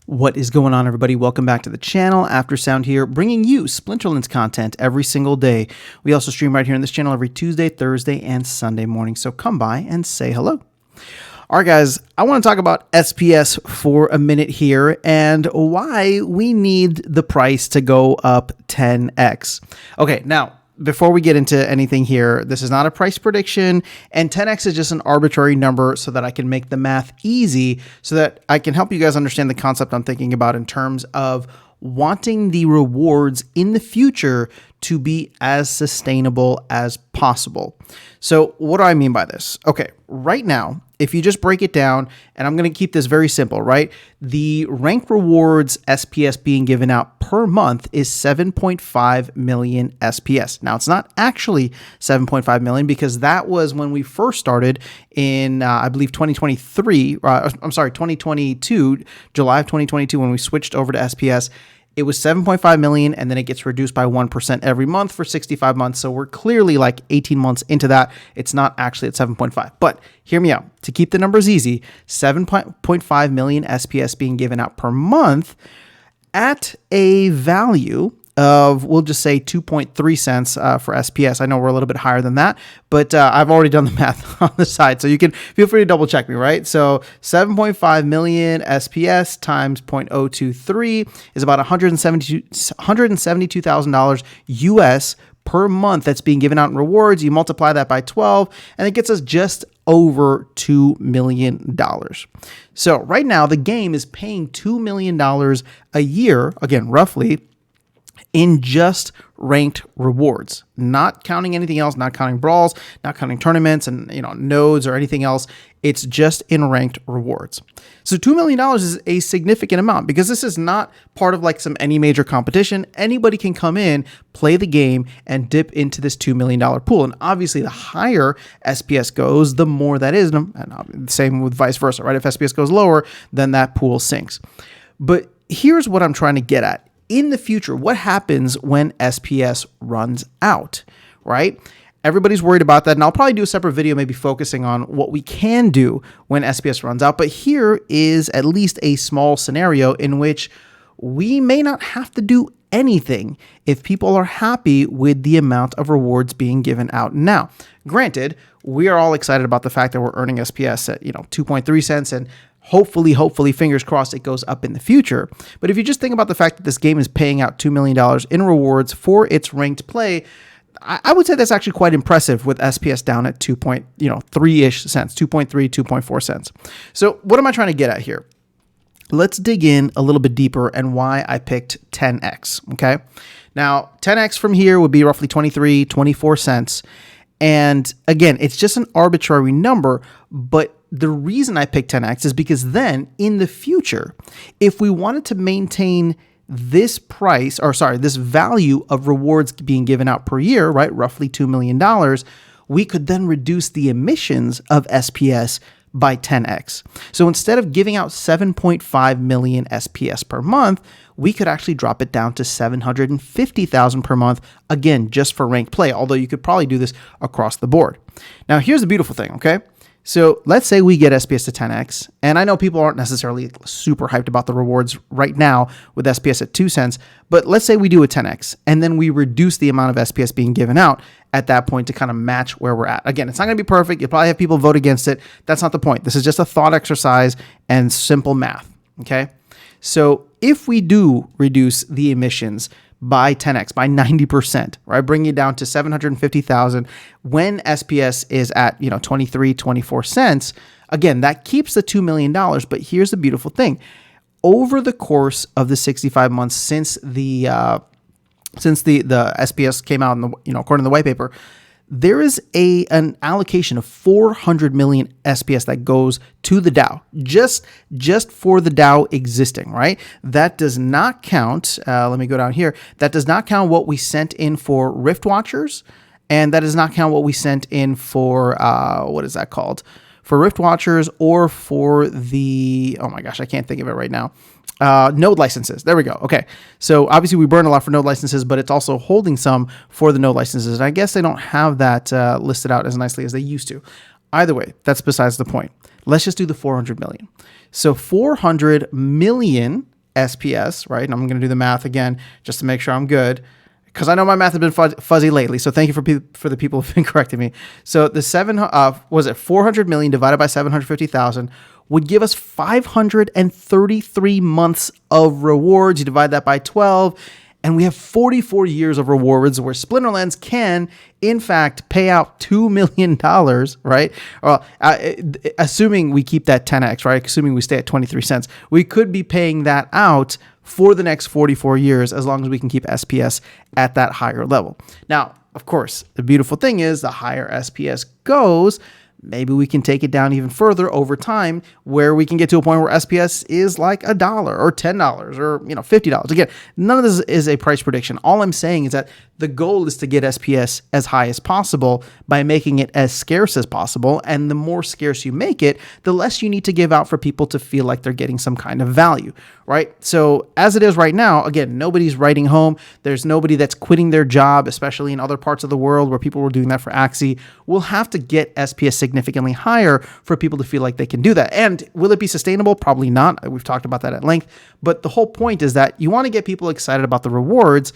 What is going on, everybody? Welcome back to the channel. Aftersound here, bringing you Splinterlands content every single day. We also stream right here on this channel every Tuesday, Thursday, and Sunday morning, so come by and say hello. All right, guys, I want to talk about SPS for a minute here and why we need the price to go up 10x. Okay, now, before we get into anything here, this is not a price prediction, and 10x is just an arbitrary number so that I can make the math easy, so that I can help you guys understand the concept I'm thinking about in terms of wanting the rewards in the future to be as sustainable as possible. So what do I mean by this? Okay, right now, if you just break it down, and I'm going to keep this very simple, right? The rank rewards SPS being given out per month is 7.5 million SPS. Now, it's not actually 7.5 million because that was when we first started in, I believe, 2022, July of 2022, when we switched over to SPS. It was 7.5 million, and then it gets reduced by 1% every month for 65 months. So we're clearly like 18 months into that. It's not actually at 7.5. But hear me out. To keep the numbers easy, 7.5 million SPS being given out per month at a value of, we'll just say 2.3 cents for SPS. I know we're a little bit higher than that, but I've already done the math on the side, so you can feel free to double check me, right? So 7.5 million SPS times 0.023 is about $172,000 US per month that's being given out in rewards. You multiply that by 12, and it gets us just over $2 million. So right now, the game is paying $2 million a year, again, roughly, in just ranked rewards, not counting anything else, not counting brawls, not counting tournaments and nodes or anything else. It's just in ranked rewards. So $2 million is a significant amount because this is not part of like any major competition. Anybody can come in, play the game, and dip into this $2 million pool. And obviously, the higher SPS goes, the more that is. And same with vice versa, right? If SPS goes lower, then that pool sinks. But here's what I'm trying to get at. In the future, what happens when SPS runs out, right? Everybody's worried about that, and I'll probably do a separate video maybe focusing on what we can do when SPS runs out, but here is at least a small scenario in which we may not have to do anything if people are happy with the amount of rewards being given out now. Granted, we are all excited about the fact that we're earning SPS at 2.3 cents, and hopefully, fingers crossed, it goes up in the future. But if you just think about the fact that this game is paying out $2 million in rewards for its ranked play, I would say that's actually quite impressive with SPS down at 3-ish cents, 2.3, 2.4 cents. So what am I trying to get at here? Let's dig in a little bit deeper and why I picked 10x, okay? Now, 10x from here would be roughly 23, 24 cents. And again, it's just an arbitrary number, but the reason I picked 10x is because then in the future, if we wanted to maintain this this value of rewards being given out per year, right, roughly $2 million, we could then reduce the emissions of SPS by 10x. So instead of giving out 7.5 million SPS per month, we could actually drop it down to 750,000 per month, again, just for ranked play, although you could probably do this across the board. Now, here's the beautiful thing, okay? So let's say we get SPS to 10x, and I know people aren't necessarily super hyped about the rewards right now with SPS at 2 cents, but let's say we do a 10x, and then we reduce the amount of SPS being given out at that point to kind of match where we're at. Again, it's not going to be perfect. You'll probably have people vote against it. That's not the point. This is just a thought exercise and simple math, okay? So if we do reduce the emissions by 10x, by 90%, right? Bring it down to 750,000 when SPS is at, 23, 24 cents. Again, that keeps the $2 million, but here's the beautiful thing. Over the course of the 65 months since the SPS came out, according to the white paper, there is an allocation of 400 million SPS that goes to the DAO, just for the DAO existing, right? That does not count, let me go down here, that does not count what we sent in for Rift Watchers, and that does not count what we sent in for, what is that called? For Rift Watchers or for the, oh my gosh, I can't think of it right now. Node licenses. There we go. Okay. So obviously we burn a lot for node licenses, but it's also holding some for the node licenses. And I guess they don't have that listed out as nicely as they used to. Either way, that's besides the point. Let's just do the 400 million. So 400 million SPS, right? And I'm going to do the math again just to make sure I'm good, because I know my math has been fuzzy lately. So thank you for the people who've been correcting me. So the 400 million divided by 750,000 would give us 533 months of rewards. You divide that by 12, and we have 44 years of rewards where Splinterlands can, in fact, pay out $2 million, right? Assuming we keep that 10x, right? Assuming we stay at 23 cents, we could be paying that out for the next 44 years as long as we can keep SPS at that higher level. Now, of course, the beautiful thing is the higher SPS goes, maybe we can take it down even further over time, where we can get to a point where SPS is like $1 or $10 or $50. Again, none of this is a price prediction. All I'm saying is that the goal is to get SPS as high as possible by making it as scarce as possible. And the more scarce you make it, the less you need to give out for people to feel like they're getting some kind of value, right? So as it is right now, again, nobody's writing home. There's nobody that's quitting their job, especially in other parts of the world where people were doing that for Axie. We'll have to get SPS significantly higher for people to feel like they can do that. And will it be sustainable? Probably not. We've talked about that at length. But the whole point is that you want to get people excited about the rewards,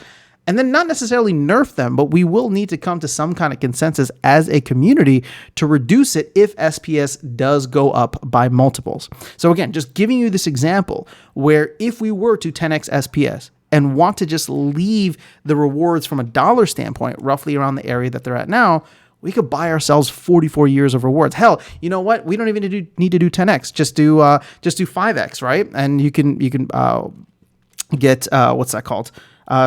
and then not necessarily nerf them, but we will need to come to some kind of consensus as a community to reduce it if SPS does go up by multiples. So again, just giving you this example where if we were to 10x SPS and want to just leave the rewards from a dollar standpoint, roughly around the area that they're at now, we could buy ourselves 44 years of rewards. Hell, you know what? We don't even need to do 10x. Just do 5x, right? And you can get what's that called?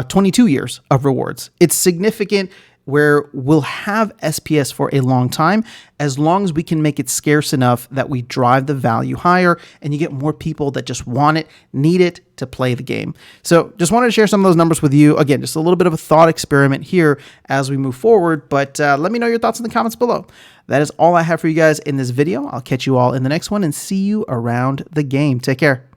22 years of rewards. It's significant where we'll have SPS for a long time, as long as we can make it scarce enough that we drive the value higher and you get more people that just want it, need it to play the game. So just wanted to share some of those numbers with you. Again, just a little bit of a thought experiment here as we move forward, but let me know your thoughts in the comments below. That is all I have for you guys in this video. I'll catch you all in the next one and see you around the game. Take care.